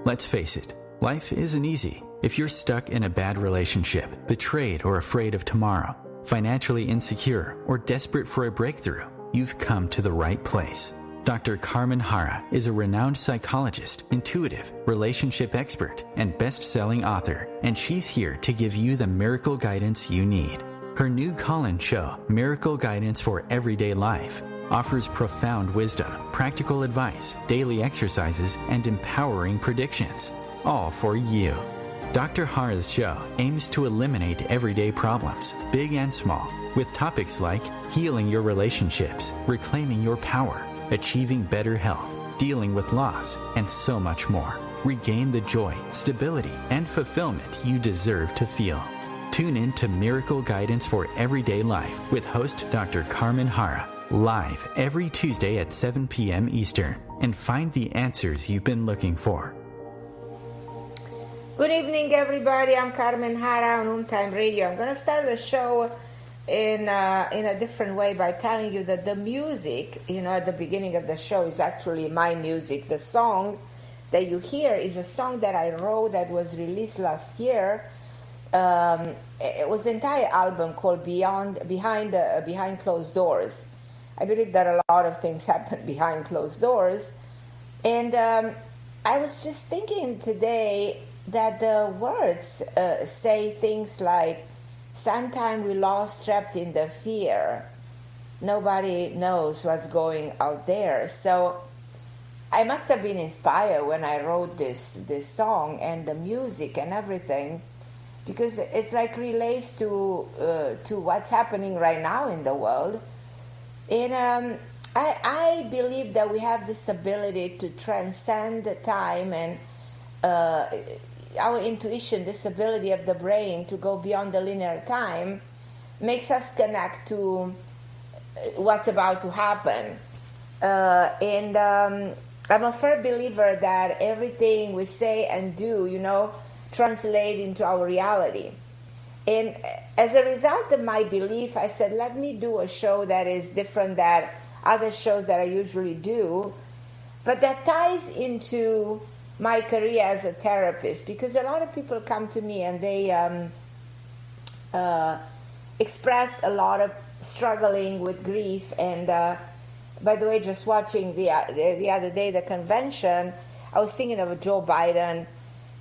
Let's face it, life isn't easy. If you're stuck in a bad relationship, betrayed or afraid of tomorrow, financially insecure, or desperate for a breakthrough, you've come to the right place. Dr. Carmen Harra is a renowned psychologist, intuitive, relationship expert, and best-selling author, and she's here to give you the miracle guidance you need. Her new call-in show, Miracle Guidance for Everyday Life, offers profound wisdom, practical advice, daily exercises, and empowering predictions, all for you. Dr. Harra's show aims to eliminate everyday problems, big and small, with topics like healing your relationships, reclaiming your power, achieving better health, dealing with loss, and so much more. Regain the joy, stability, and fulfillment you deserve to feel. Tune in to Miracle Guidance for Everyday Life with host Dr. Carmen Harra, live every Tuesday at 7 p.m. Eastern, and find the answers you've been looking for. Good evening, everybody. I'm Carmen Harra on OMTimes Radio. I'm going to start the show in a different way by telling you that the music, at the beginning of the show is actually my music. The song that you hear is a song that I wrote that was released last year. It was an entire album called Behind Closed Doors. I believe that a lot of things happen behind closed doors. And I was just thinking today that the words say things like, "Sometime we lost trapped in the fear. Nobody knows what's going out there." So I must have been inspired when I wrote this song and the music and everything, because it's like relates to what's happening right now in the world. And I believe that we have this ability to transcend the time and our intuition, this ability of the brain to go beyond the linear time, makes us connect to what's about to happen. And I'm a firm believer that everything we say and do, translate into our reality. And as a result of my belief, I said, let me do a show that is different than other shows that I usually do, but that ties into my career as a therapist, because a lot of people come to me and they express a lot of struggling with grief. And by the way, just watching the other day, the convention, I was thinking of Joe Biden,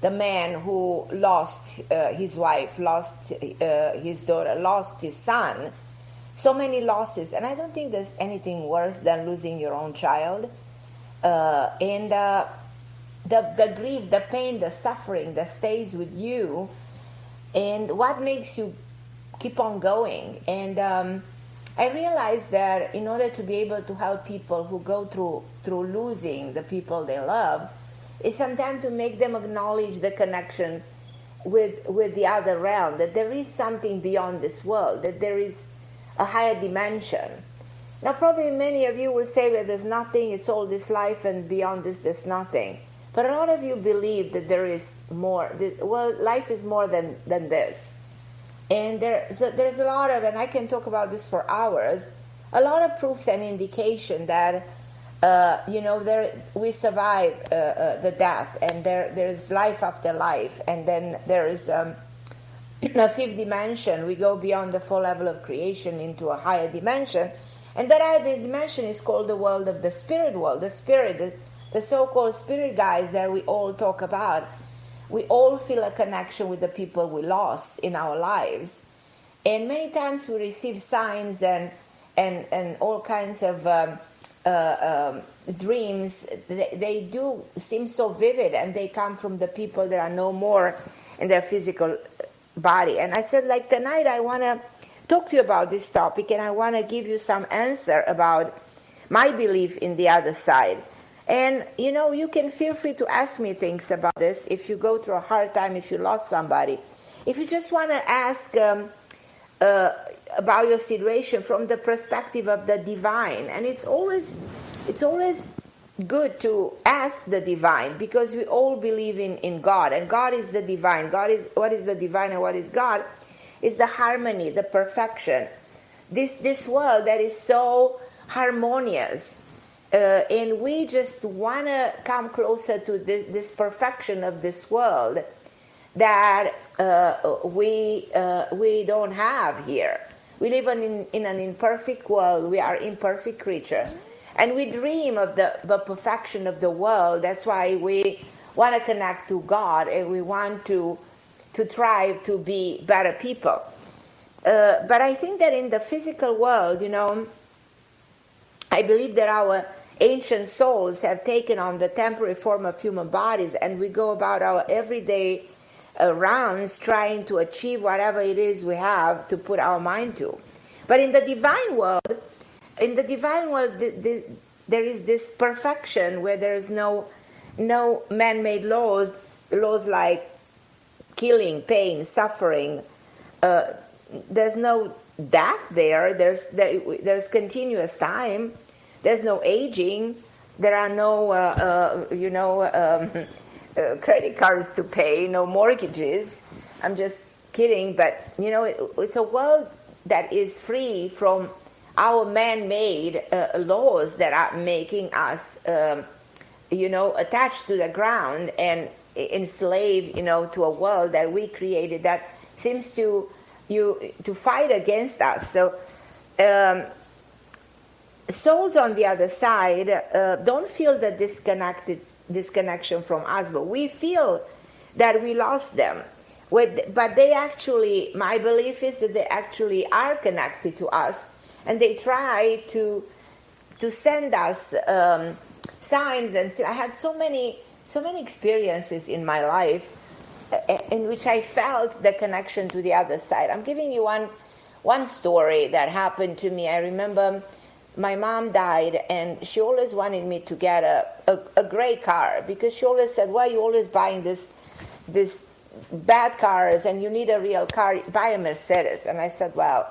the man who lost his wife, lost his daughter, lost his son. So many losses. And I don't think there's anything worse than losing your own child. The grief, the pain, the suffering that stays with you, and what makes you keep on going. And I realized that in order to be able to help people who go through losing the people they love, is sometimes to make them acknowledge the connection with the other realm, that there is something beyond this world, that there is a higher dimension. Now, probably many of you will say that there's nothing, it's all this life, and beyond this, there's nothing. But a lot of you believe that there is more. Life is more than this. And there's a lot of, and I can talk about this for hours, a lot of proofs and indication that, we survive the death, and there's life after life. And then there is a fifth dimension. We go beyond the full level of creation into a higher dimension. And that higher dimension is called the world of the spirit world, the spirit, the so-called spirit guides that we all talk about. We all feel a connection with the people we lost in our lives. And many times we receive signs and all kinds of dreams. They do seem so vivid, and they come from the people that are no more in their physical body. And I said, like, tonight I want to talk to you about this topic, and I want to give you some answer about my belief in the other side. And, you can feel free to ask me things about this if you go through a hard time, if you lost somebody. If you just want to ask about your situation from the perspective of the divine. And it's always good to ask the divine, because we all believe in God. And God is the divine. What is the divine and what is God? Is the harmony, the perfection. This world that is so harmonious. and we just want to come closer to this perfection of this world that we don't have here. We live in an imperfect world. We are imperfect creatures. And we dream of the perfection of the world. That's why we want to connect to God, and we want to strive to be better people. But I think that in the physical world, I believe that our ancient souls have taken on the temporary form of human bodies, and we go about our everyday rounds trying to achieve whatever it is we have to put our mind to. But in the divine world, there is this perfection where there is no man-made laws like killing, pain, suffering. There's no death there. There's continuous time. There's no aging. There are no credit cards to pay, no mortgages. I'm just kidding, but it's a world that is free from our man-made laws that are making us, attached to the ground and enslaved, to a world that we created that seems to fight against us. So souls on the other side don't feel the disconnection from us, but we feel that we lost them. But they actually, my belief is that they actually are connected to us, and they try to send us signs. And I had so many experiences in my life in which I felt the connection to the other side. I'm giving you one story that happened to me. I remember my mom died, and she always wanted me to get a great car, because she always said, well, you're always buying this bad cars, and you need a real car, buy a Mercedes. And I said, well,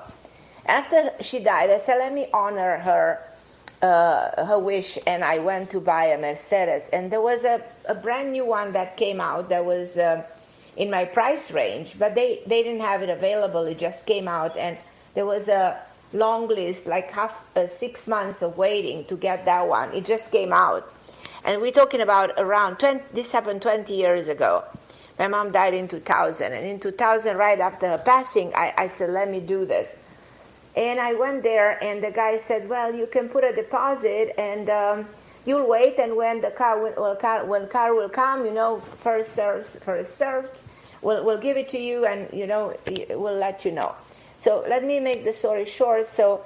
after she died, I said, let me honor her wish, and I went to buy a Mercedes. And there was a brand new one that came out that was in my price range, but they didn't have it available. It just came out, and there was a long list, like 6 months of waiting to get that one. It just came out. And we're talking about this happened 20 years ago. My mom died in 2000, and in 2000, right after her passing, I said, let me do this. And I went there, and the guy said, well, you can put a deposit, and you'll wait, and when the car will come, first served, we'll give it to you, and, we'll let you know. So let me make the story short. So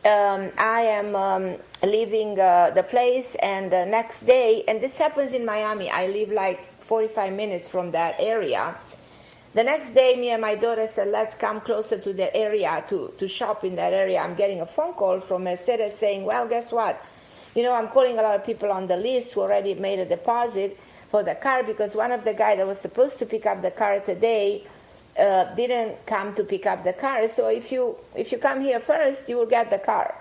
I am leaving the place, and the next day, and this happens in Miami. I live like 45 minutes from that area. The next day, me and my daughter said, let's come closer to the area to shop in that area. I'm getting a phone call from Mercedes saying, well, guess what? I'm calling a lot of people on the list who already made a deposit for the car, because one of the guys that was supposed to pick up the car today didn't come to pick up the car. So if you come here first, you will get the car.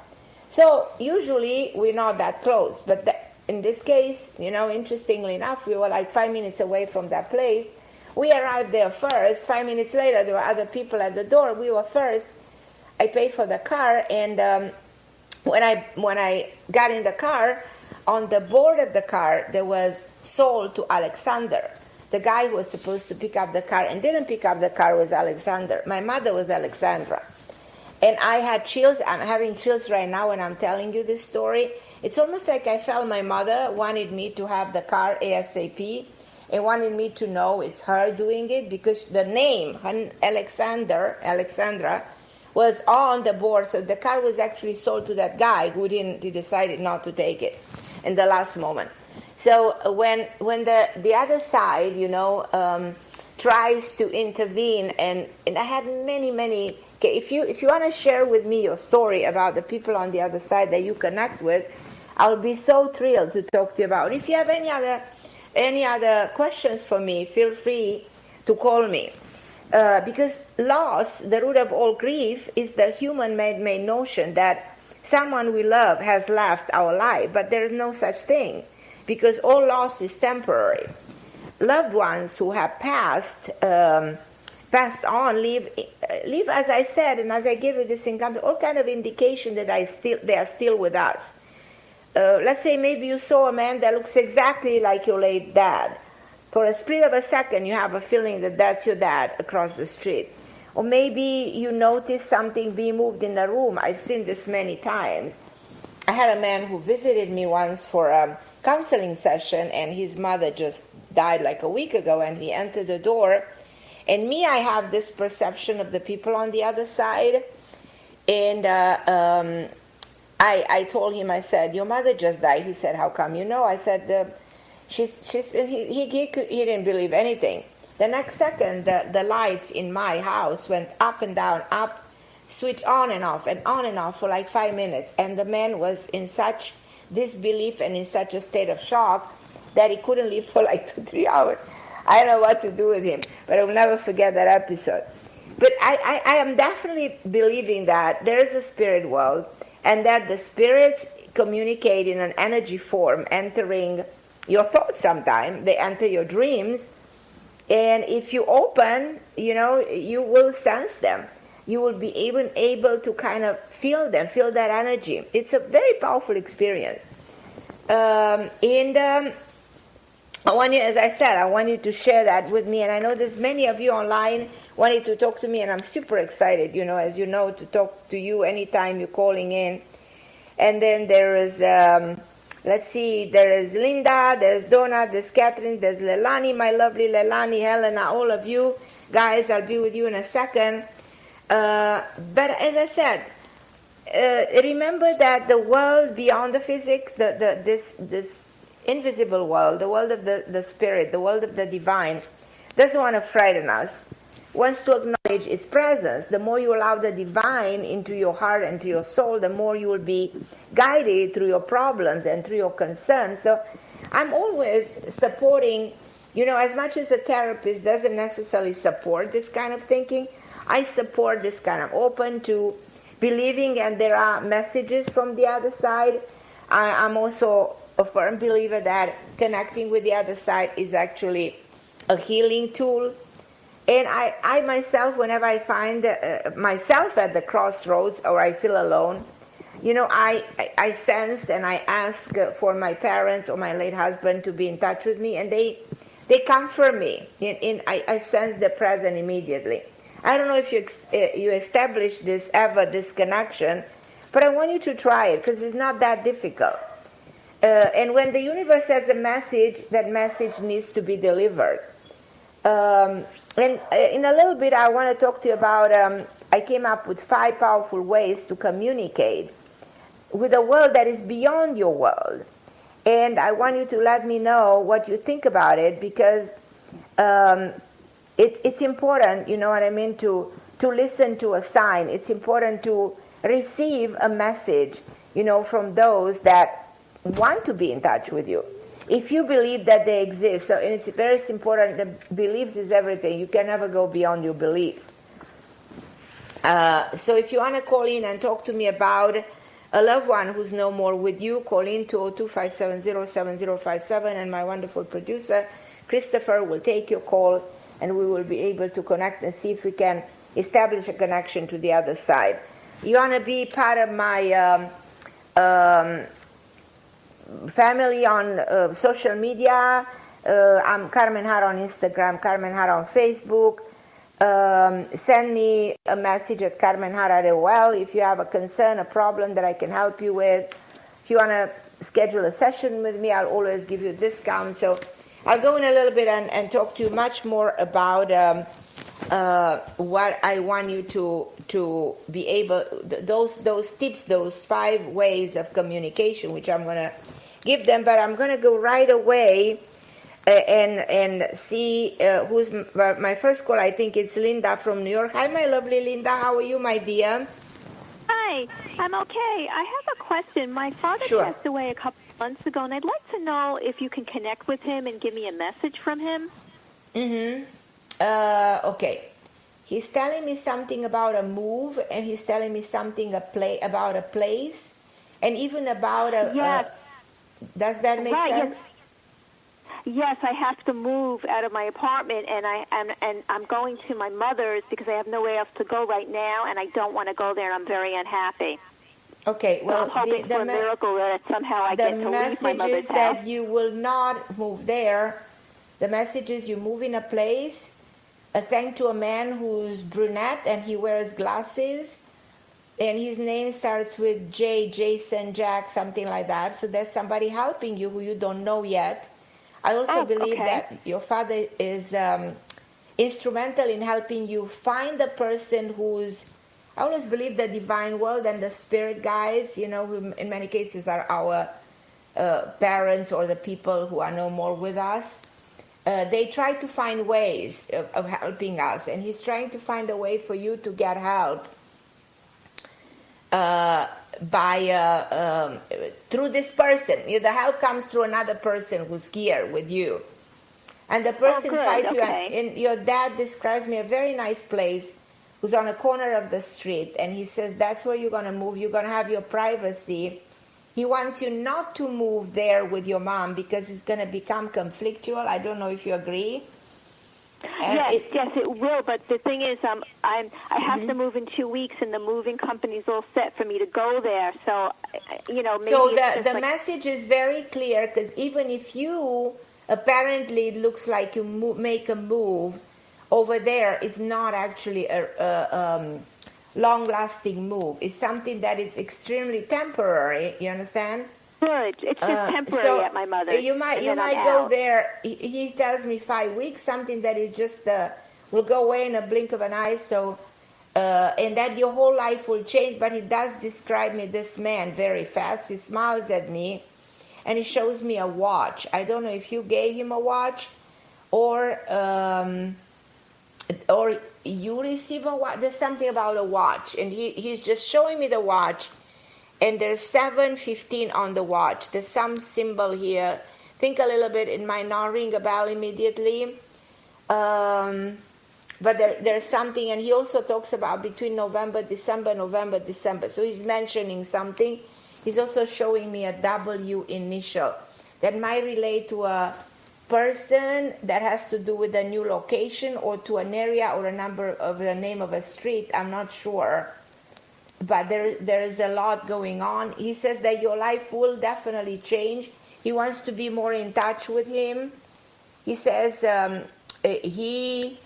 So usually we're not that close. But in this case, interestingly enough, we were like 5 minutes away from that place. We arrived there first. 5 minutes later, there were other people at the door. We were first. I paid for the car, and when I got in the car, on the board of the car, there was sold to Alexander. The guy who was supposed to pick up the car and didn't pick up the car was Alexander. My mother was Alexandra. And I had chills. I'm having chills right now when I'm telling you this story. It's almost like I felt my mother wanted me to have the car ASAP and wanted me to know it's her doing it, because the name, Alexandra, was on the board. So the car was actually sold to that guy he decided not to take it in the last moment. So when the other side, tries to intervene, and I had many. Okay, if you want to share with me your story about the people on the other side that you connect with, I'll be so thrilled to talk to you about. If you have any other questions for me, feel free to call me. Because loss, the root of all grief, is the human made notion that someone we love has left our life, but there is no such thing, because all loss is temporary. Loved ones who have passed on leave, as I said, and as I gave you this example, all kind of indication that they are still with us. let's say maybe you saw a man that looks exactly like your late dad. For a split of a second, you have a feeling that that's your dad across the street. Or maybe you notice something being moved in the room. I've seen this many times. I had a man who visited me once for a counseling session, and his mother just died like a week ago, and he entered the door. And me, I have this perception of the people on the other side. And I told him, I said, your mother just died. He said, how come you know? I said, he didn't believe anything. The next second, the lights in my house went up and down, up, switched on and off for like 5 minutes. And the man was in such disbelief and in such a state of shock that he couldn't leave for like 2-3 hours. I don't know what to do with him, but I will never forget that episode. But I am definitely believing that there is a spirit world, and that the spirits communicate in an energy form, entering your thoughts sometimes. They enter your dreams. And if you open, you will sense them. You will be even able to kind of feel them, feel that energy. It's a very powerful experience. I want you, as I said, I want you to share that with me. And I know there's many of you online wanting to talk to me, and I'm super excited, as you know, to talk to you anytime you're calling in. And then there is, let's see, there is Linda, there's Donna, there's Catherine, there's Leilani, my lovely Leilani, Helena, all of you. Guys, I'll be with you in a second. But as I said, remember that the world beyond the physics, this invisible world, the world of the spirit, the world of the divine, doesn't want to frighten us, wants to acknowledge its presence. The more you allow the divine into your heart and to your soul, the more you will be guided through your problems and through your concerns. So I'm always supporting, as much as a therapist doesn't necessarily support this kind of thinking, I support this kind of open to believing, and there are messages from the other side. I'm also a firm believer that connecting with the other side is actually a healing tool. And I myself, whenever I find myself at the crossroads or I feel alone, I sense and I ask for my parents or my late husband to be in touch with me, and they comfort me. I sense the presence immediately. I don't know if you establish this connection, but I want you to try it because it's not that difficult. And when the universe has a message, that message needs to be delivered. And in a little bit, I want to talk to you about, I came up with 5 powerful ways to communicate with a world that is beyond your world. And I want you to let me know what you think about it, because it's important, you know what I mean, to listen to a sign. It's important to receive a message, from those that want to be in touch with you. If you believe that they exist, so it's very important, the beliefs is everything. You can never go beyond your beliefs. So if you want to call in and talk to me about a loved one who's no more with you, call in 202-570-7057, and my wonderful producer, Christopher, will take your call, and we will be able to connect and see if we can establish a connection to the other side. You want to be part of my family on social media. I'm Carmen Harra on Instagram, Carmen Harra on Facebook. Send me a message at Carmen Harra AOL if you have a concern, a problem that I can help you with. If you want to schedule a session with me, I'll always give you a discount. So I'll go in a little bit and talk to you much more about what I want you to be able, those tips, those 5 ways of communication, which I'm going to give them. But I'm going to go right away and see who's my first call. I think it's Linda from New York. Hi, my lovely Linda. How are you, my dear? Hi, I'm okay. I have a question. My father passed away a couple months ago, and I'd like to know if you can connect with him and give me a message from him. Okay. He's telling me something about a move, and he's telling me something about a place, and even about a... Yes. Does that make sense? Yes, I have to move out of my apartment, and I'm going to my mother's because I have nowhere else to go right now, and I don't want to go there, and I'm very unhappy. Okay, well, so I'm hoping for a miracle that somehow I get to leave my mother's house. The message is that you will not move there. The message is you move in a place. Thank to a man who's brunette and he wears glasses. And his name starts with J, Jason, Jack, something like that. So there's somebody helping you who you don't know yet. I also believe that your father is instrumental in helping you find the person who's, I always believe the divine world and the spirit guides, you know, who in many cases are our parents or the people who are no more with us. They try to find ways of helping us. And he's trying to find a way for you to get help through this person. The help comes through another person who's here with you. And the person finds you. And your dad describes me a very nice place who's on a corner of the street. And he says, that's where you're going to move. You're going to have your privacy. He wants you not to move there with your mom because it's going to become conflictual. I don't know if you agree. Yes, it will. But the thing is, I have to move in 2 weeks, and the moving company's all set for me to go there. So, maybe. So the message is very clear, because even if you apparently it looks like you make a move over there, it's not actually a long-lasting move. It's something that is extremely temporary. You understand? Good. It's just temporary at my mother's. You might go there. He tells me 5 weeks, something that is just will go away in a blink of an eye. So, and that your whole life will change. But he does describe me, this man, very fast. He smiles at me, and he shows me a watch. I don't know if you gave him a watch, or you receive a watch. There's something about a watch, and he's just showing me the watch. And there's 7:15 on the watch. There's some symbol here. Think a little bit. It might not ring a bell immediately. But there's something. And he also talks about between November, December. So he's mentioning something. He's also showing me a W initial that might relate to a person that has to do with a new location, or to an area, or a number of the name of a street. I'm not sure. But there is a lot going on. He says that your life will definitely change. He wants to be more in touch with him. He says he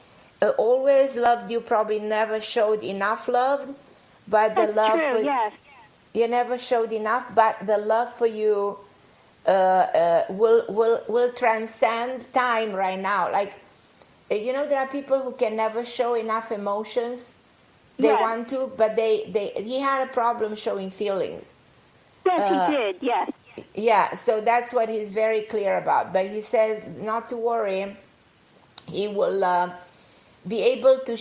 always loved you, probably never showed enough love. But That's true, yes. You never showed enough, but the love for you will transcend time right now. Like, there are people who can never show enough emotions. They want to, but he had a problem showing feelings. Yes, he did, yes. Yeah, so that's what he's very clear about. But he says not to worry. He will be able to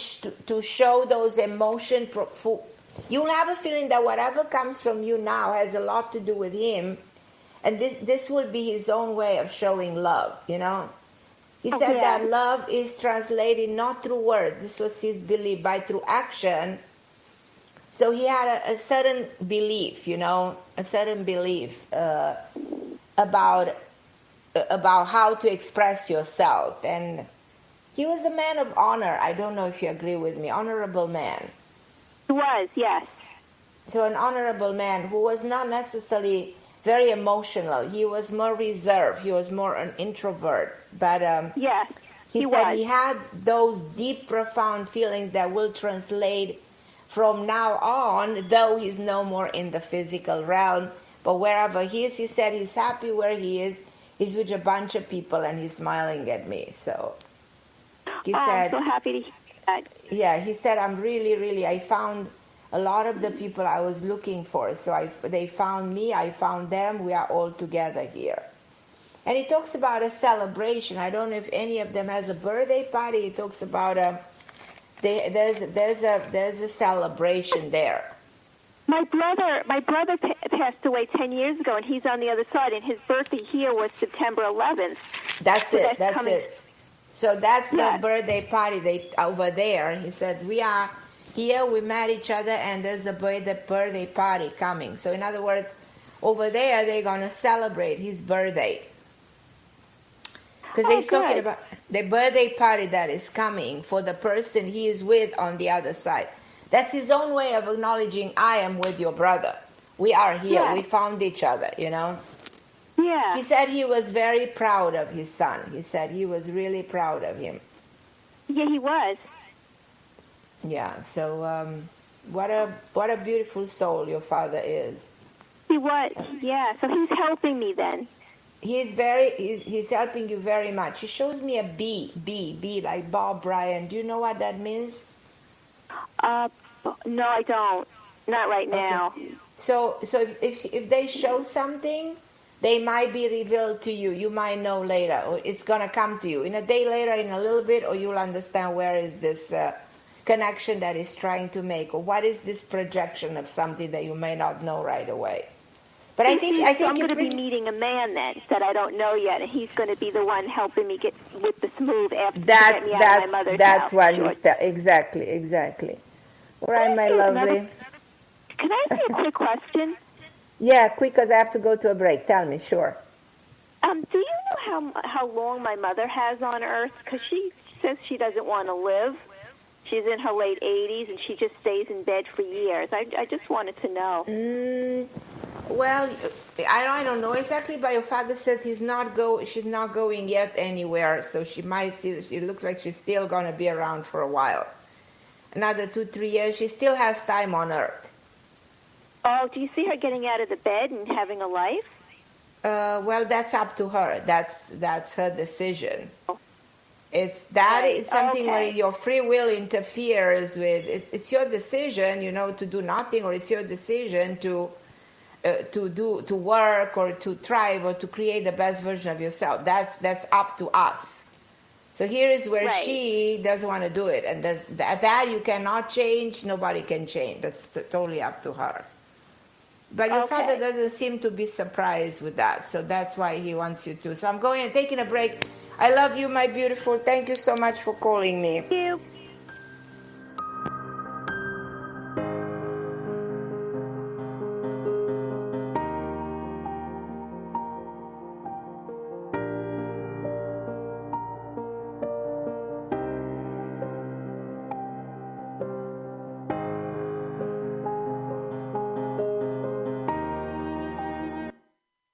show those emotions. You'll have a feeling that whatever comes from you now has a lot to do with him. And this will be his own way of showing love, He said that love is translated not through words. This was his belief, but through action. So he had a certain belief, about how to express yourself. And he was a man of honor. I don't know if you agree with me. Honorable man. He was, yes. So an honorable man who was not necessarily very emotional. He was more reserved. He was more an introvert. But yes, he said he had those deep, profound feelings that will translate from now on, though he's no more in the physical realm. But wherever he is, he said he's happy where he is. He's with a bunch of people, and he's smiling at me. So he said, I'm so happy to hear that. Yeah, he said, I'm really, I found a lot of the people I was looking for. So they found me, I found them. We are all together here. And he talks about a celebration. I don't know if any of them has a birthday party. He talks about there's a celebration there. My brother passed away 10 years ago, and he's on the other side. And his birthday here was September 11th. That's it. So that's the birthday party over there. He said, we are here, we met each other, and there's a birthday party coming. So in other words, over there, they're going to celebrate his birthday. Because he's talking about the birthday party that is coming for the person he is with on the other side. That's his own way of acknowledging, I am with your brother. We are here. Yeah. We found each other, you know. Yeah. He said he was very proud of his son. He said he was really proud of him. Yeah, he was. Yeah, so what a beautiful soul your father is. He was. Yeah, so he's helping me then. He's helping you very much. He shows me a B like Bob Bryan. Do you know what that means? No, I don't. Not right now. Okay. So if they show something, they might be revealed to you. You might know later, or it's gonna come to you in a day later, in a little bit, or you'll understand where is this connection that is trying to make, or what is this projection of something that you may not know right away. But I think I'm going to be meeting a man then that I don't know yet, and he's going to be the one helping me get with this move after get me out of my mother's that's house. what he's exactly. All right, my lovely. Can I ask you a quick question? Yeah, quick, because I have to go to a break. Tell me, sure. Do you know how long my mother has on Earth? Because she says she doesn't want to live. She's in her late 80s, and she just stays in bed for years. I just wanted to know. Well, I don't know exactly, but your father said she's not going yet anywhere, so she looks like she's still going to be around for a while. Another 2-3 years, she still has time on Earth. Oh, do you see her getting out of the bed and having a life? Well, that's up to her. That's her decision. Is something where your free will interferes with. It's your decision, to do nothing, or it's your decision to work or to thrive or to create the best version of yourself. That's up to us. So here is where she doesn't want to do it, and that you cannot change. Nobody can change. That's totally up to her. But your father doesn't seem to be surprised with that, so that's why he wants you to. So I'm going and taking a break. I love you, my beautiful. Thank you so much for calling me. Thank you.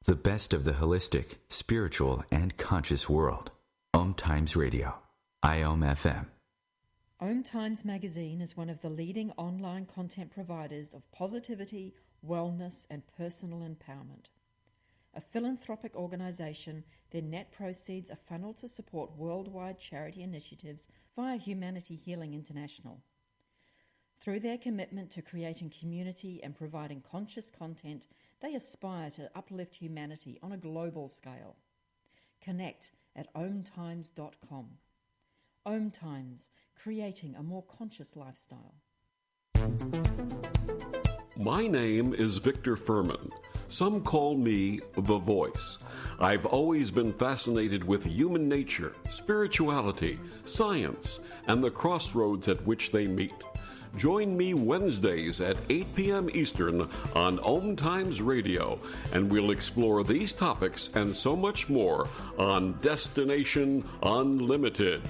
The best of the holistic, spiritual, and conscious world. OMTimes Radio. IOM FM. OMTimes magazine is one of the leading online content providers of positivity, wellness, and personal empowerment. A philanthropic organization, their net proceeds are funneled to support worldwide charity initiatives via Humanity Healing International. Through their commitment to creating community and providing conscious content, they aspire to uplift humanity on a global scale. Connect at omtimes.com. OMTimes, creating a more conscious lifestyle. My name is Victor Furman. Some call me the Voice. I've always been fascinated with human nature, spirituality, science, and the crossroads at which they meet. Join me Wednesdays at 8 p.m. Eastern on OMTimes Radio, and we'll explore these topics and so much more on Destination Unlimited.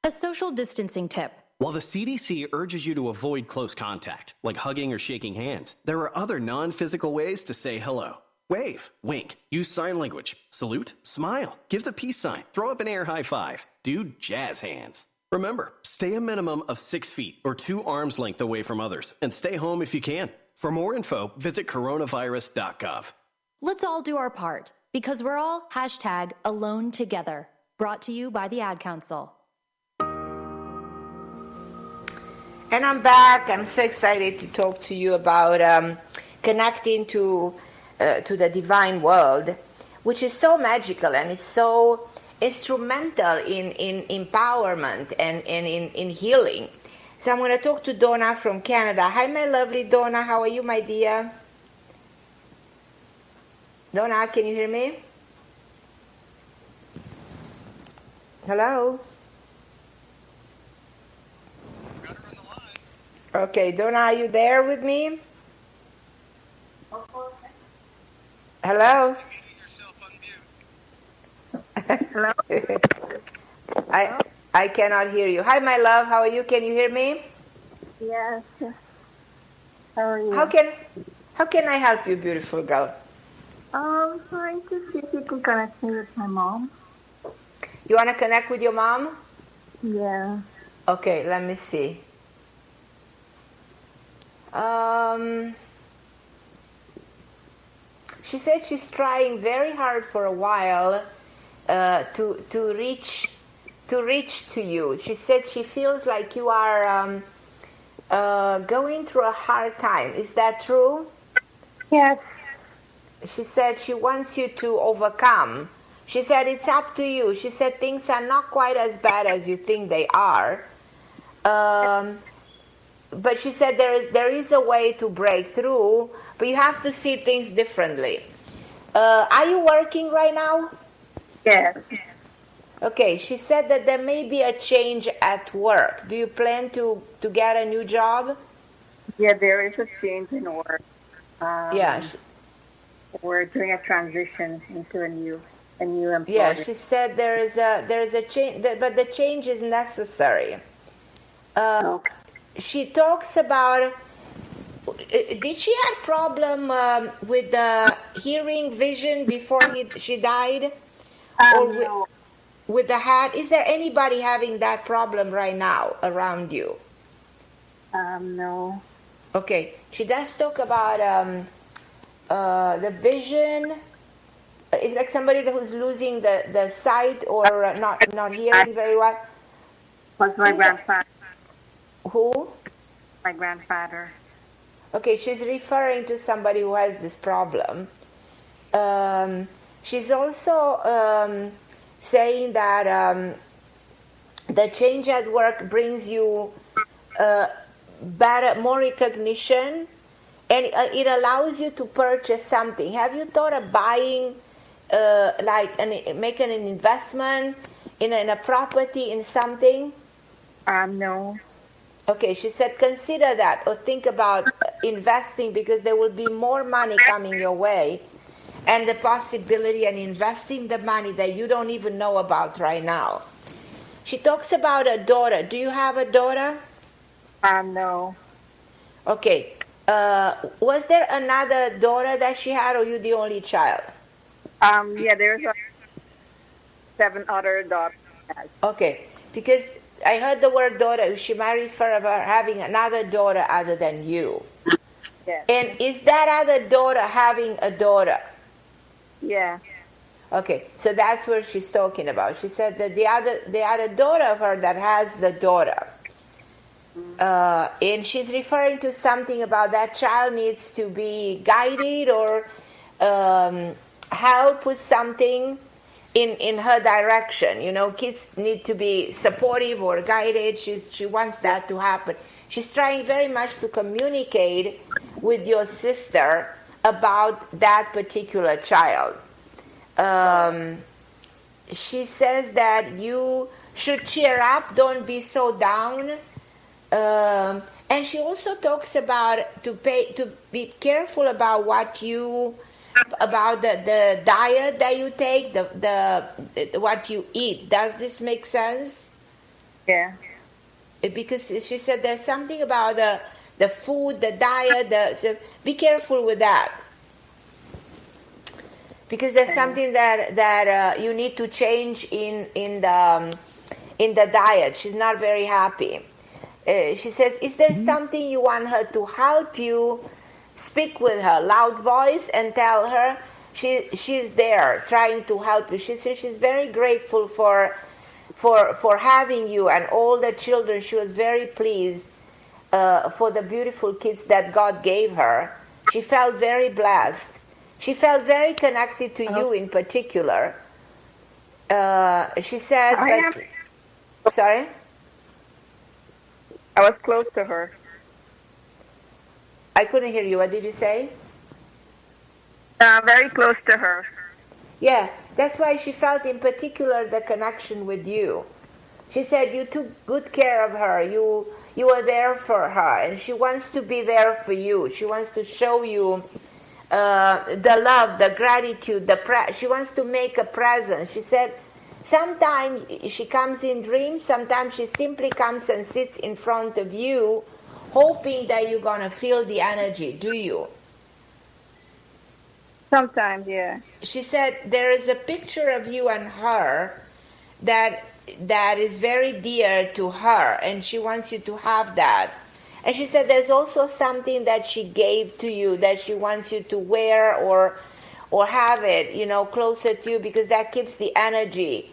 A social distancing tip. While the CDC urges you to avoid close contact, like hugging or shaking hands, there are other non-physical ways to say hello. Wave, wink, use sign language, salute, smile, give the peace sign, throw up an air high five, do jazz hands. Remember, stay a minimum of 6 feet or 2 arms length away from others, and stay home if you can. For more info, visit coronavirus.gov. Let's all do our part, because we're all #alone together. Brought to you by the Ad Council. And I'm back. I'm so excited to talk to you about connecting to the divine world, which is so magical and it's so instrumental in empowerment and in healing. So I'm going to talk to Donna from Canada. Hi, my lovely Donna. How are you, my dear? Donna, can you hear me? Hello? Okay, Donna, are you there with me? Hello? Hello? I cannot hear you. Hi, my love. How are you? Can you hear me? Yes. How are you? How can I help you, beautiful girl? Trying to see if you can connect me with my mom. You want to connect with your mom? Yeah. Okay, let me see. She said she's trying very hard for a while to reach to you. She said she feels like you are going through a hard time. Is that true? Yes. She said she wants you to overcome. She said it's up to you. She said things are not quite as bad as you think they are. But she said there is a way to break through, but you have to see things differently. Are you working right now? Yes. Okay, she said that there may be a change at work. Do you plan to get a new job? Yeah, there is a change in work. Yeah. We're doing a transition into a new employer. Yeah, she said there is a change, but the change is necessary. Okay. She talks about. Did she have problem with the hearing, vision before she died, or No. with the head? Is there anybody having that problem right now around you? No. Okay, she does talk about the vision. It's like somebody who's losing the sight or not hearing very well. Was my grandfather. Who? My grandfather. Okay, she's referring to somebody who has this problem. She's also saying that the change at work brings you better, more recognition, and it allows you to purchase something. Have you thought of buying, making an investment in a property, in something? No. Okay, she said consider that or think about investing because there will be more money coming your way and the possibility and investing the money that you don't even know about right now. She talks about a daughter. Do you have a daughter? No. Okay. Was there another daughter that she had or you the only child? Yeah, there's 7 other daughters. Okay, because I heard the word daughter. She might refer to having another daughter other than you. Yes. And is that other daughter having a daughter? Yeah. Okay, so that's what she's talking about. She said that the other daughter of her that has the daughter. And she's referring to something about that child needs to be guided or help with something in her direction. You know, kids need to be supportive or guided. She wants that to happen. She's trying very much to communicate with your sister about that particular child. She says that you should cheer up, don't be so down. And she also talks about to be careful about about the diet that you take, the what you eat. Does this make sense? Yeah. Because she said there's something about the food, the diet. So be careful with that. Because there's something that you need to change in the diet. She's not very happy. She says, is there something you want her to help you? Speak with her, loud voice, and tell her she's there trying to help you. She says she's very grateful for having you and all the children. She was very pleased for the beautiful kids that God gave her. She felt very blessed. She felt very connected to you in particular. She said, sorry? I was close to her. I couldn't hear you. What did you say? Very close to her. Yeah, that's why she felt in particular the connection with you. She said you took good care of her. You were there for her, and she wants to be there for you. She wants to show you the love, the gratitude, she wants to make a presence. She said sometimes she comes in dreams, sometimes she simply comes and sits in front of you hoping that you're going to feel the energy, do you? Sometimes, yeah. She said there is a picture of you and her that is very dear to her, and she wants you to have that. And she said there's also something that she gave to you that she wants you to wear or have it, closer to you, because that keeps the energy.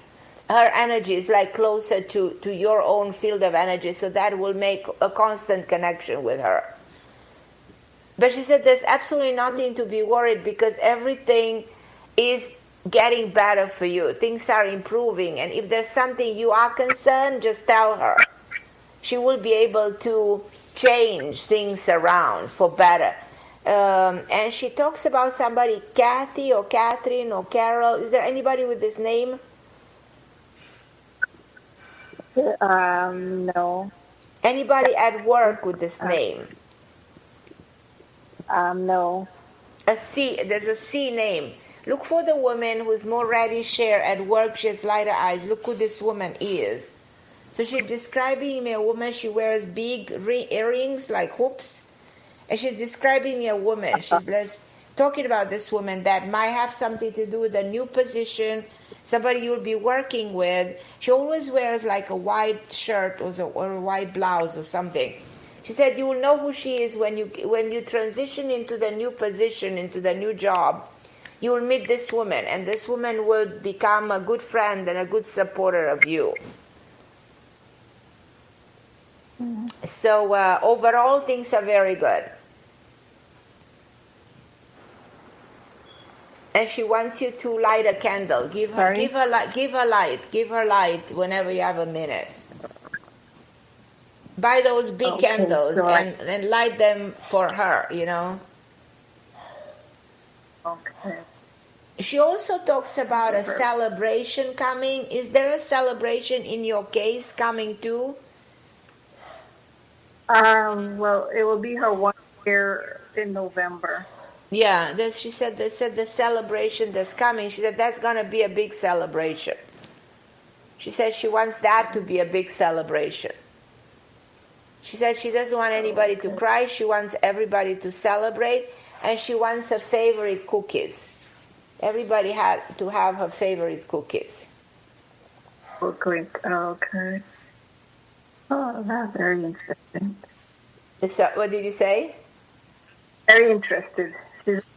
Her energy is like closer to your own field of energy, so that will make a constant connection with her. But she said there's absolutely nothing to be worried, because everything is getting better for you. Things are improving, and if there's something you are concerned, just tell her. She will be able to change things around for better. And she talks about somebody, Kathy or Catherine or Carol. Is there anybody with this name? No. Anybody at work with this name? No. A C. There's a C name. Look for the woman who's more reddish hair at work. She has lighter eyes. Look who this woman is. So she's describing me a woman. She wears big earrings like hoops. And she's describing me a woman. She's talking about this woman that might have something to do with a new position, somebody you'll be working with. She always wears like a white shirt or a white blouse or something. She said you will know who she is when you transition into the new position, into the new job. You will meet this woman, and this woman will become a good friend and a good supporter of you. Mm-hmm. So overall, things are very good. And she wants you to light a candle. Give her light whenever you have a minute. Buy those big candles and light them for her, Okay. She also talks about a celebration coming. Is there a celebration in your case coming too? Well, it will be her 1 year in November. Yeah, she said the celebration that's coming. She said that's going to be a big celebration. She said she wants that to be a big celebration. She said she doesn't want anybody to cry. She wants everybody to celebrate, and she wants her favorite cookies. Everybody had to have her favorite cookies. Okay. Oh, that's very interesting. So, what did you say? Very interested.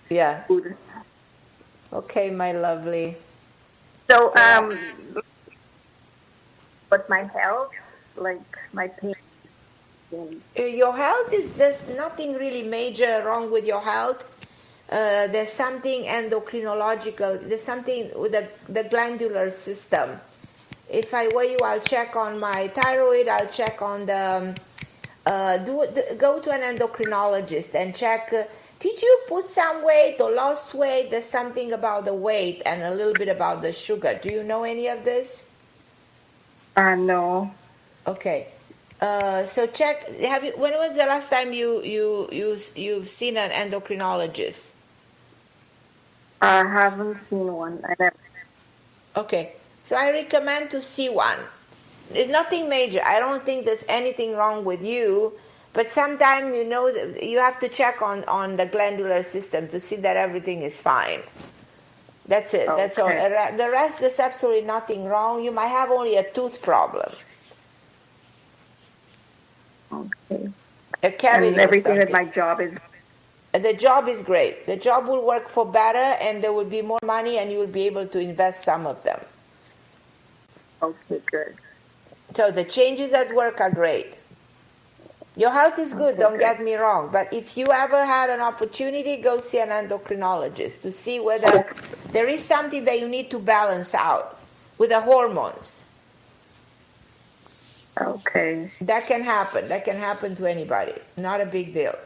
Yeah. Good. Okay, my lovely. So, but my health, like my pain. Your health there's nothing really major wrong with your health. There's something endocrinological. There's something with the glandular system. If I were you, I'll check on my thyroid. I'll check on the. Go to an endocrinologist and check. Did you put some weight or lost weight? There's something about the weight and a little bit about the sugar. Do you know any of this? No. Okay. So check. When was the last time you've seen an endocrinologist? I haven't seen one. I never. Okay. So I recommend to see one. There's nothing major. I don't think there's anything wrong with you, but sometimes you have to check on the glandular system to see that everything is fine. That's it. Okay. That's all. The rest, there's absolutely nothing wrong. You might have only a tooth problem. Okay. A cavity. And everything with my job is. The job is great. The job will work for better, and there will be more money, and you will be able to invest some of them. Okay, good. So the changes at work are great. Your health is good, don't get me wrong, but if you ever had an opportunity, go see an endocrinologist to see whether there is something that you need to balance out with the hormones. Okay. That can happen. That can happen to anybody. Not a big deal.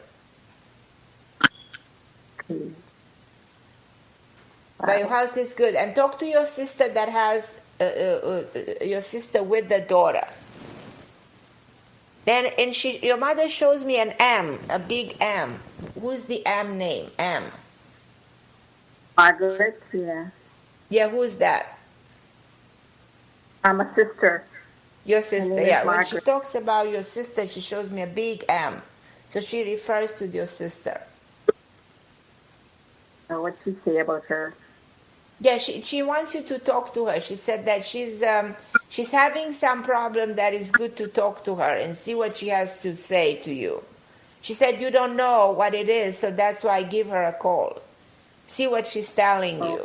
Okay. But your health is good. And talk to your sister that has, your sister with the daughter. Then, and your mother shows me an M, a big M. Who's the M name? M. Margaret, yeah. Yeah, who's that? I'm a sister. Your sister, yeah. When Margaret. she talks about your sister, she shows me a big M. So she refers to your sister. What'd she say about her? Yeah, she wants you to talk to her. She said that she's having some problem that is good to talk to her and see what she has to say to you. She said you don't know what it is, so that's why I give her a call. See what she's telling you.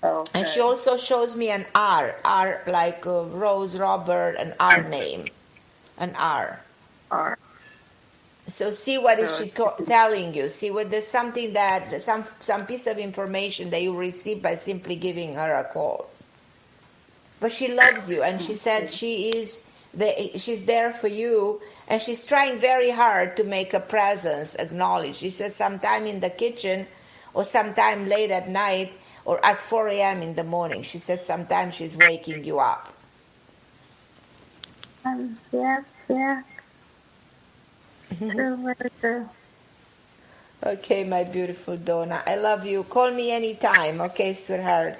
Okay. And she also shows me an R like Rose, Robert, an R name, an R. R. So see what is she telling you. See what there's something that some piece of information that you receive by simply giving her a call. But she loves you, and she said she's there for you, and she's trying very hard to make a presence acknowledged. She said sometime in the kitchen, or sometime late at night, or at 4 a.m. in the morning. She says sometimes she's waking you up. Yeah. True. Okay, my beautiful Donna. I love you. Call me anytime, okay, sweetheart?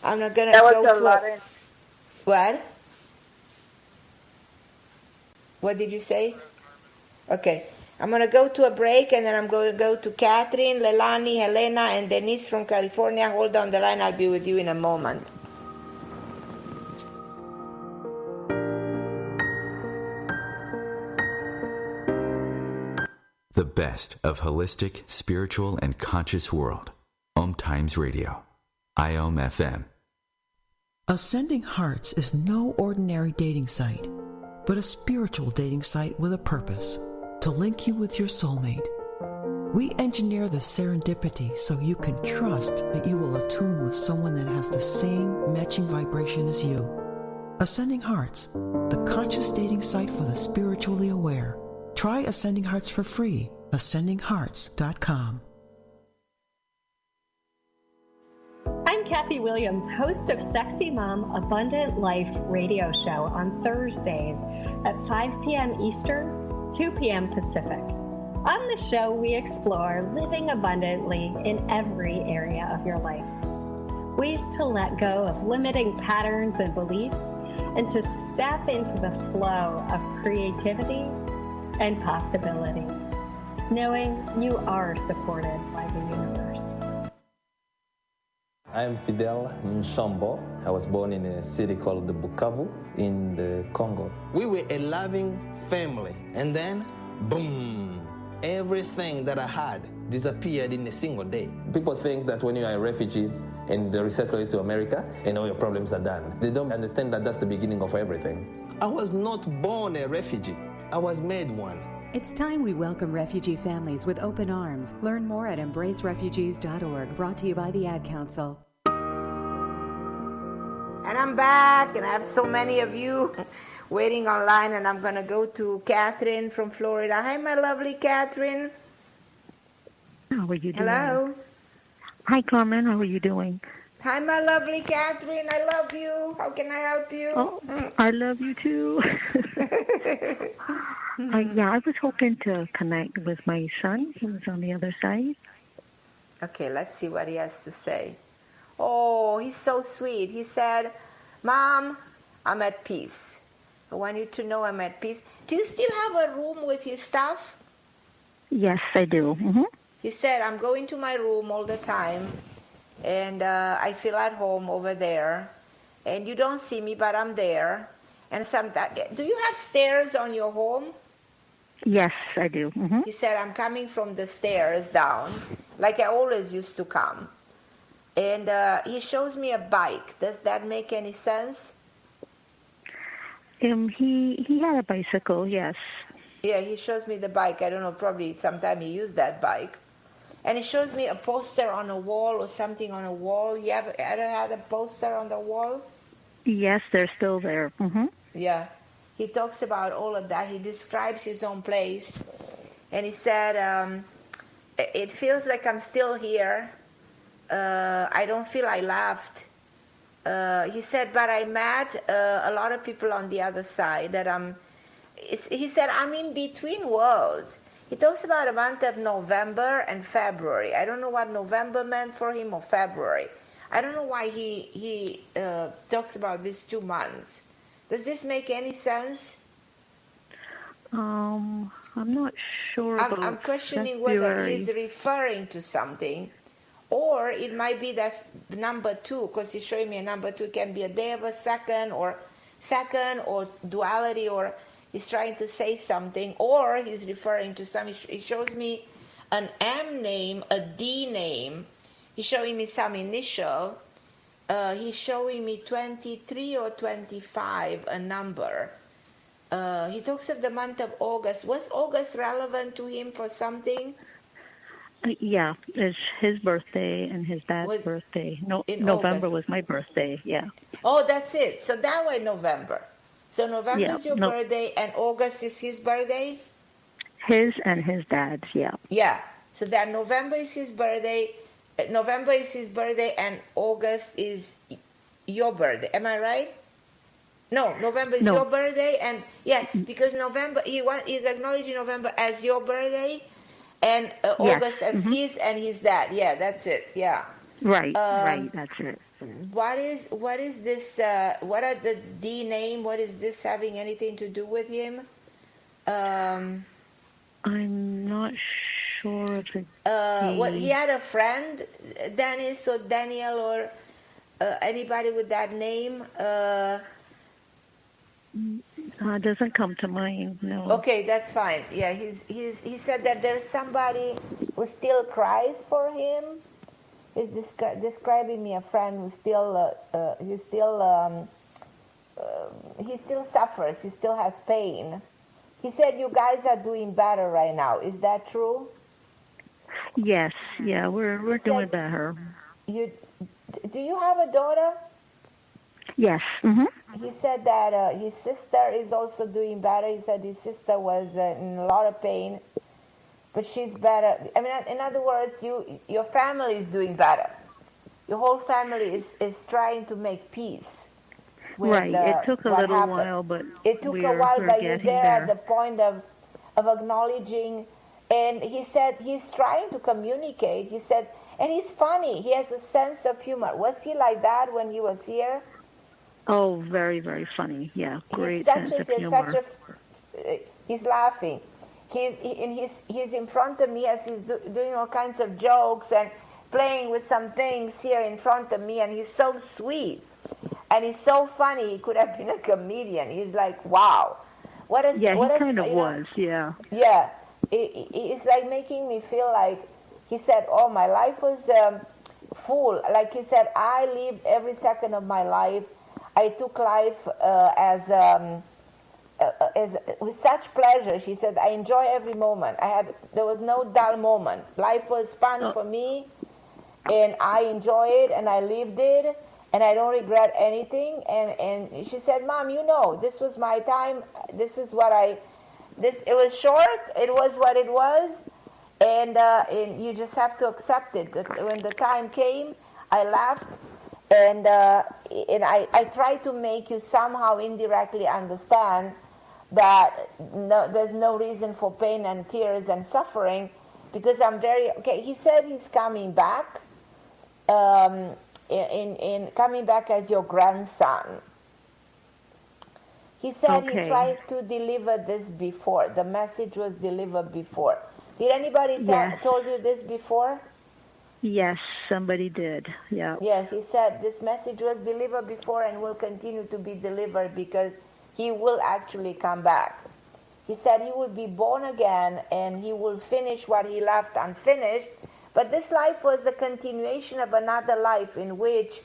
I'm not going to go to What? What did you say? Okay. I'm going to go to a break, and then I'm going to go to Catherine, Leilani, Helena, and Denise from California. Hold on the line. I'll be with you in a moment. The best of holistic, spiritual, and conscious world. OMTimes Radio. IOM FM. Ascending Hearts is no ordinary dating site, but a spiritual dating site with a purpose, to link you with your soulmate. We engineer the serendipity so you can trust that you will attune with someone that has the same matching vibration as you. Ascending Hearts, the conscious dating site for the spiritually aware. Try Ascending Hearts for free. AscendingHearts.com. I'm Kathy Williams, host of Sexy Mom Abundant Life radio show on Thursdays at 5 p.m. Eastern, 2 p.m. Pacific. On the show, we explore living abundantly in every area of your life. Ways to let go of limiting patterns and beliefs and to step into the flow of creativity and possibility, knowing you are supported by the universe. I'm Fidel Nshambo. I was born in a city called Bukavu in the Congo. We were a loving family, and then, boom, everything that I had disappeared in a single day. People think that when you are a refugee and they resettle you to America and all your problems are done. They don't understand that that's the beginning of everything. I was not born a refugee. I was made one. It's time we welcome refugee families with open arms. Learn more at embracerefugees.org, brought to you by the Ad Council. And I'm back, and I have so many of you waiting online, and I'm going to go to Catherine from Florida. Hi, my lovely Catherine. How are you doing? Hello. Hi, Carmen. How are you doing? Hi, my lovely Catherine. I love you. How can I help you? Oh, I love you too. Yeah, I was hoping to connect with my son who's on the other side. Okay, let's see what he has to say. Oh, he's so sweet. He said, Mom, I'm at peace. I want you to know I'm at peace. Do you still have a room with his stuff? Yes, I do. Mm-hmm. He said, I'm going to my room all the time, and I feel at home over there. And you don't see me, but I'm there. And sometimes, do you have stairs on your home? Yes, I do. Mm-hmm. He said, I'm coming from the stairs down, like I always used to come. And he shows me a bike. Does that make any sense? He had a bicycle, yes. Yeah, he shows me the bike. I don't know, probably sometime he used that bike. And he shows me a poster on a wall or something on a wall. You ever had a poster on the wall? Yes, they're still there. Mm-hmm. Yeah. He talks about all of that. He describes his own place. And he said, it feels like I'm still here. I don't feel I left. He said, but I met a lot of people on the other side that he said, I'm in between worlds. He talks about a month of November and February. I don't know what November meant for him or February. I don't know why he talks about these 2 months. Does this make any sense? I'm not sure about I'm questioning whether February. he's referring to something, or it might be that number 2, because he's showing me a number 2 can be a day of a second or duality, or he's trying to say something, or he's referring to some. He shows me an M name, a D name. He's showing me some initial. He's showing me 23 or 25, a number. He talks of the month of August. Was August relevant to him for something? Yeah, it's his birthday and his dad's birthday. November was my birthday, yeah. Oh, that's it. So that way November. So November is your birthday and August is his birthday? His and his dad's, yeah. Yeah. So that November is his birthday. November is his birthday and August is your birthday. Am I right? No, November is your birthday, and because November he's acknowledging November as your birthday, and August as his and his dad. Yeah, that's it. Yeah. Right. Right. That's it. What is this? What are the D name? What is this having anything to do with him? I'm not sure of the. What he had a friend, Dennis or Daniel or anybody with that name. Doesn't come to mind, no. Okay, that's fine. Yeah, he said that there's somebody who still cries for him. He's describing me a friend who he still suffers. He still has pain. He said you guys are doing better right now. Is that true? Yes. Yeah, we're doing better. Do you have a daughter? Yes. Mm-hmm. He said that his sister is also doing better. He said his sister was in a lot of pain, but she's better. I mean, in other words, your family is doing better. Your whole family is trying to make peace. Right. It took a little while, but it took a while, but you're there at the point of acknowledging. And he said he's trying to communicate. He said, and he's funny. He has a sense of humor. Was he like that when he was here? Oh, very, very funny. Yeah, great sense of humor. He's laughing. He's in front of me as he's doing all kinds of jokes and playing with some things here in front of me, and he's so sweet. And he's so funny. He could have been a comedian. He's like, wow. He kind of was, yeah. Yeah. It's like making me feel like, he said, oh, my life was full. Like he said, I lived every second of my life. I took life with such pleasure. She said, I enjoy every moment. There was no dull moment. Life was fun for me, and I enjoy it, and I lived it, and I don't regret anything. And she said, Mom, this was my time. This is what it was short. It was what it was, and you just have to accept it. When the time came, I laughed. And I try to make you somehow indirectly understand that there's no reason for pain and tears and suffering, because I'm okay. He said he's coming back, coming back as your grandson. He said he tried to deliver this before. The message was delivered before. Did anybody told you this before? Yes, somebody did. Yeah. Yes, he said this message was delivered before and will continue to be delivered because he will actually come back. He said he will be born again and he will finish what he left unfinished. But this life was a continuation of another life in which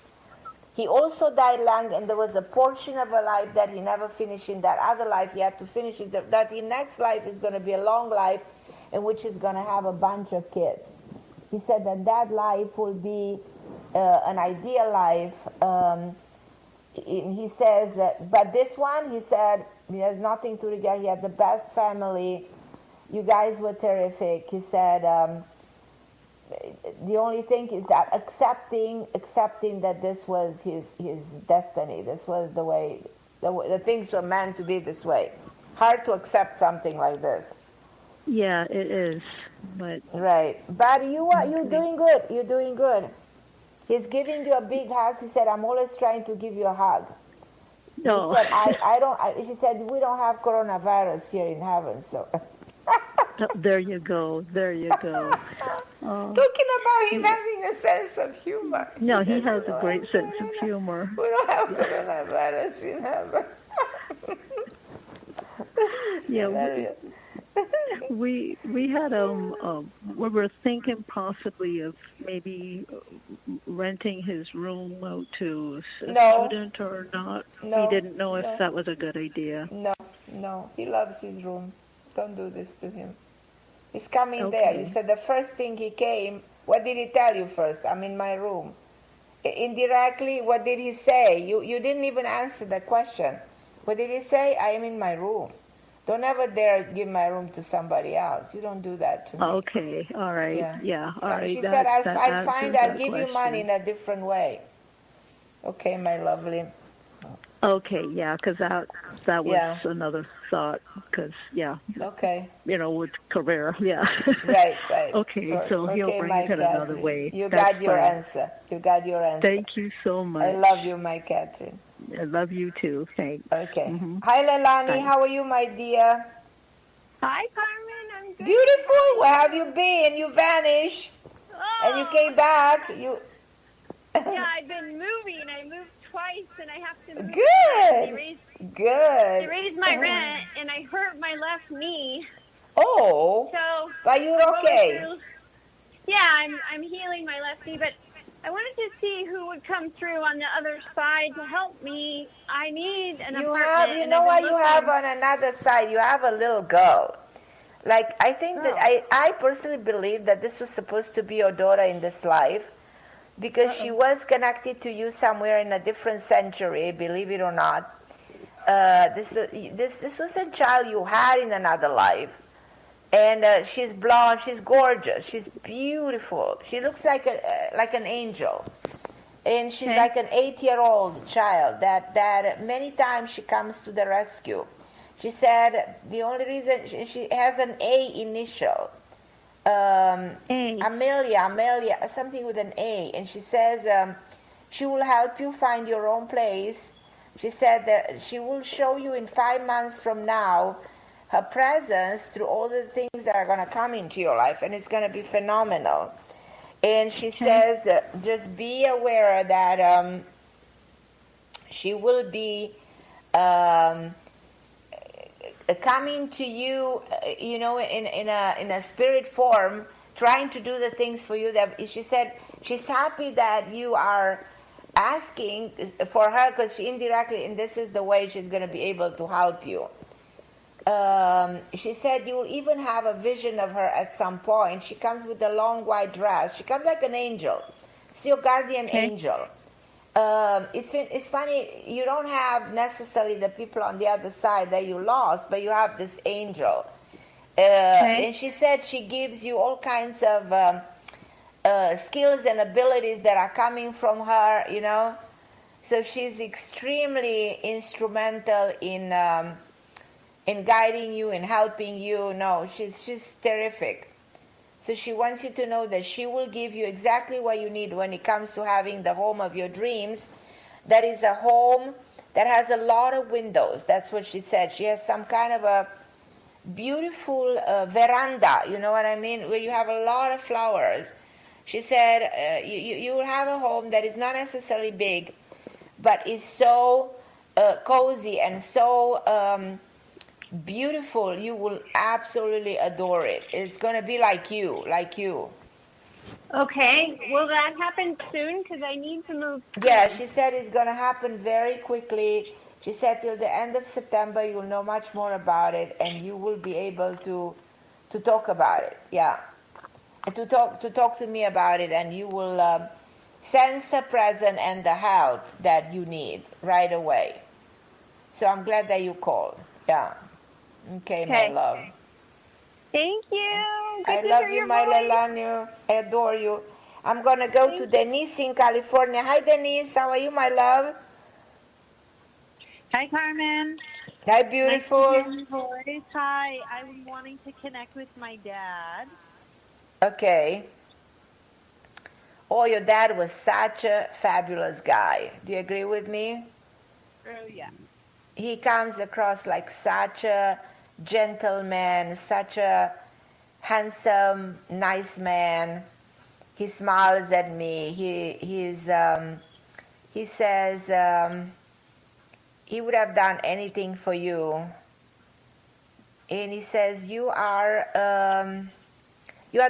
he also died young, and there was a portion of a life that he never finished in that other life. He had to finish it. That the next life is going to be a long life in which he's going to have a bunch of kids. He said that life will be an ideal life. He says, but this one, he said, he has nothing to regret. He had the best family. You guys were terrific. He said, the only thing is that accepting that this was his destiny. This was the way, the things were meant to be this way. Hard to accept something like this. Yeah, it is. But right, but you're doing good. You're doing good. He's giving you a big hug. He said, "I'm always trying to give you a hug." No. She said, I don't. She said, we don't have coronavirus here in heaven, so. There you go. There you go. Talking about him having a sense of humor. No, he has a great sense of humor. We don't have coronavirus in heaven. Yeah, we had we were thinking possibly of maybe renting his room out to a student or not. No, we didn't know if that was a good idea. No, he loves his room. Don't do this to him. He's coming there. You said the first thing he came, what did he tell you first? I'm in my room. Indirectly, what did he say? You didn't even answer the question. What did he say? I am in my room. Don't ever dare give my room to somebody else. You don't do that to me. Okay, all right. Yeah, all right. She said, I'll give you money in a different way. Okay, my lovely. Okay, yeah, because that was another thought. Because okay, with career, right. Okay, so he'll bring it another way. You got your answer. Thank you so much. I love you, my Catherine. I love you too. Thanks. Okay. Hi, Leilani. How are you, my dear? Hi, Carmen. I'm good. Beautiful. Where have you been? You vanished, and you came back. Yeah, I've been moving. I moved twice, and I have to move. Good. They raised my rent, and I hurt my left knee. Oh. So. But you're okay. Yeah, I'm healing my left knee, but I wanted to see who would come through on the other side to help me. I need an apartment. You know what you have on another side? You have a little girl. Like, I think that I personally believe that this was supposed to be your daughter in this life, because she was connected to you somewhere in a different century, believe it or not. This was a child you had in another life. And she's blonde, she's gorgeous, she's beautiful. She looks like an angel. And she's like an 8-year-old child that many times she comes to the rescue. She said the only reason she has an A initial. Amelia, something with an A. And she says she will help you find your own place. She said that she will show you in 5 months from now her presence through all the things that are going to come into your life, and it's going to be phenomenal. And she says just be aware that she will be coming to you, in a spirit form, trying to do the things for you. That she said she's happy that you are asking for her, because she indirectly, and this is the way she's going to be able to help you. She said you will even have a vision of her at some point. She comes with a long white dress. She comes like an angel. It's your guardian angel. It's funny, you don't have necessarily the people on the other side that you lost, but you have this angel. And she said she gives you all kinds of skills and abilities that are coming from her, So she's extremely instrumental in guiding you and helping you. No, she's terrific. So she wants you to know that she will give you exactly what you need when it comes to having the home of your dreams. That is a home that has a lot of windows. That's what she said. She has some kind of a beautiful veranda, you know what I mean, where you have a lot of flowers. She said you will have a home that is not necessarily big, but is so cozy and so beautiful. You will absolutely adore it. It's going to be like you. Okay. Will that happen soon? Because I need to move. Yeah, she said it's going to happen very quickly. She said till the end of September you'll know much more about it, and you will be able to talk about it. Yeah, to talk to me about it, and you will sense the presence and the help that you need right away. So I'm glad that you called. Yeah. Okay, my love. Thank you. I love you, my Leilani. I adore you. I'm going to go to Denise in California. Hi, Denise. How are you, my love? Hi, Carmen. Hi, beautiful. Nice to hear your voice. Hi. I'm wanting to connect with my dad. Okay. Oh, your dad was such a fabulous guy. Do you agree with me? Oh, yeah. he comes across like such a gentleman, such a handsome, nice man. He smiles at me. He says he would have done anything for you. And he says you are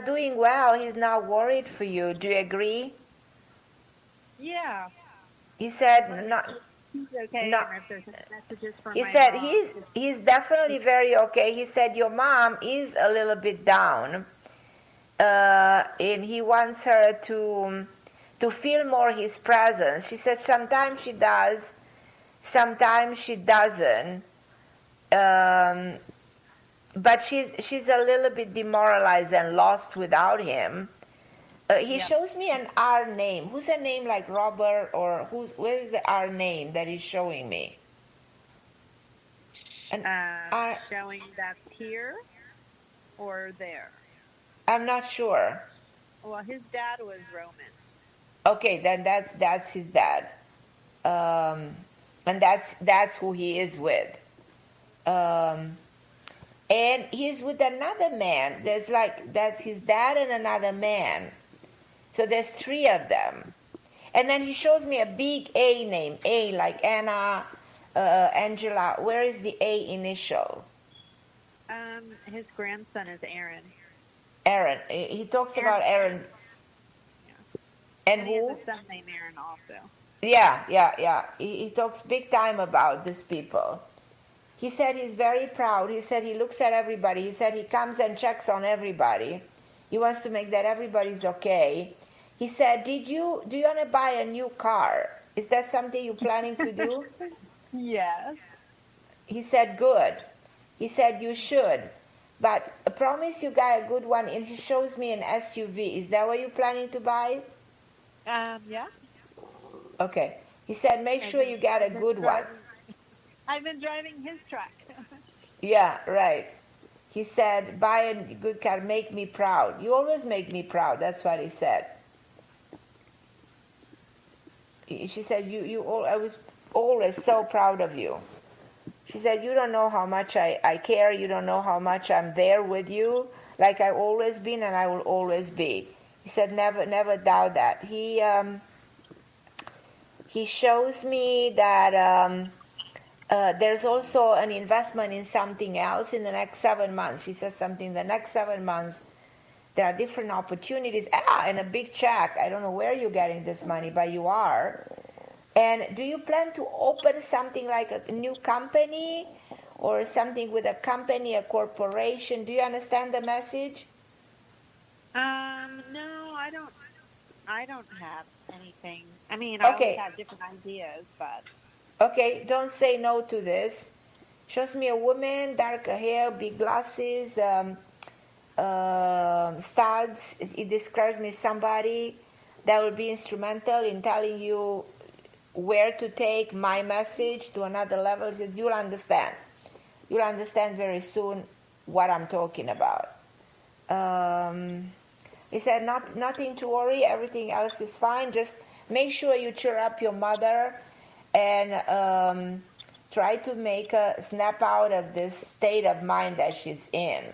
doing well. He's not worried for you. Do you agree? Yeah. He said not. He's okay. No. And if there's messages from He my said mom, he's definitely very okay. He said your mom is a little bit down, and he wants her to feel more his presence. She said sometimes she does, sometimes she doesn't, but she's a little bit demoralized and lost without him. He shows me an R name. Who's a name like Robert, or where is the R name that he's showing me? showing that's here or there. I'm not sure. Well, his dad was Roman. Okay, then that's his dad, and that's who he is with. And he's with another man. That's his dad and another man. So there's three of them. And then he shows me a big A name, A like Anna, Angela. Where is the A initial? His grandson is Aaron. Aaron. He talks about Aaron. Yeah. And he who? has a son named Aaron also. Yeah. He talks big time about these people. He said he's very proud. He said he looks at everybody. He said he comes and checks on everybody. He wants to make that everybody's okay. He said, do you want to buy a new car? Is that something you're planning to do? Yes. He said, good. He said, you should. But I promise you got a good one. And he shows me an SUV. Is that what you're planning to buy? Yeah. Okay. He said, make sure you got a good one. I've been driving his truck. Yeah, right. He said, buy a good car, make me proud. You always make me proud. That's what he said. She said, I was always so proud of you. She said, you don't know how much I care. You don't know how much I'm there with you, like I've always been and I will always be. He said, never doubt that. He shows me that there's also an investment in something else in the next 7 months. She says something in the next 7 months. There are different opportunities. And a big check. I don't know where you're getting this money, but you are. And do you plan to open something like a new company or something with a company, a corporation? Do you understand the message? No, I don't have anything. I mean, I always have different ideas, but... Okay, don't say no to this. Shows me a woman, darker hair, big glasses, studs. It describes me somebody that will be instrumental in telling you where to take my message to another level. You'll understand. You'll understand very soon what I'm talking about. He said, nothing to worry. Everything else is fine. Just make sure you cheer up your mother and try to make her snap out of this state of mind that she's in.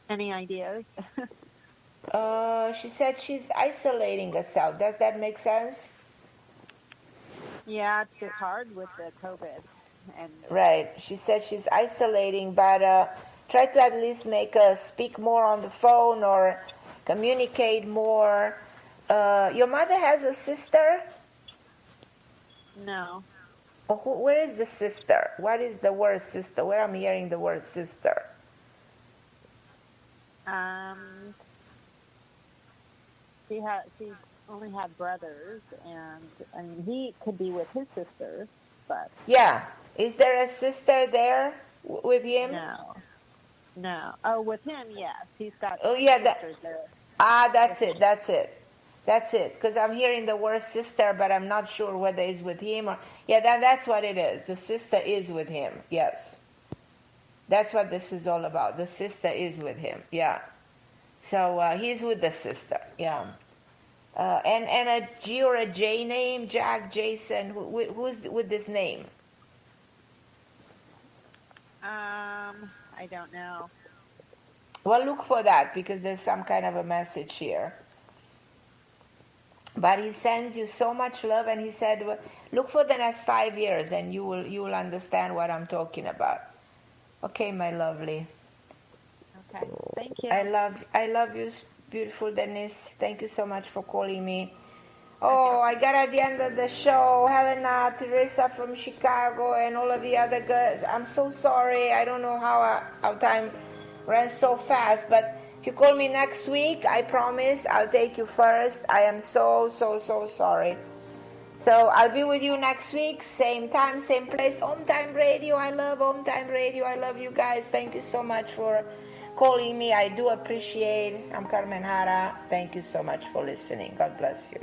Any ideas? She said she's isolating herself. Does that make sense? Yeah, it's hard with the COVID. Right. She said she's isolating, but try to at least make her speak more on the phone or communicate more. Your mother has a sister? No. Where is the sister? What is the word sister? Where I'm hearing the word sister? She only had brothers, and I mean he could be with his sisters, but yeah. Is there a sister there with him? No. Oh, with him, yes. He's got. Oh yeah, sisters there. That's it. Because I'm hearing the word sister, but I'm not sure whether it's with him or... Yeah, that's what it is. The sister is with him, yes. That's what this is all about. The sister is with him, yeah. So he's with the sister, yeah. And a G or a J name, Jack, Jason, who's with this name? I don't know. Well, look for that because there's some kind of a message here. But he sends you so much love, and he said, well, look for the next 5 years, and you will understand what I'm talking about. Okay, my lovely. Okay, thank you. I love you, beautiful Denise. Thank you so much for calling me. Oh, I got at the end of the show, Helena, Teresa from Chicago, and all of the other girls. I'm so sorry. I don't know how time ran so fast, but if you call me next week, I promise I'll take you first. I am so sorry. So I'll be with you next week, same time, same place. OMTime Radio. I love OMTime Radio. I love you guys. Thank you so much for calling me. I do appreciate. I'm Carmen Harra. Thank you so much for listening. God bless you.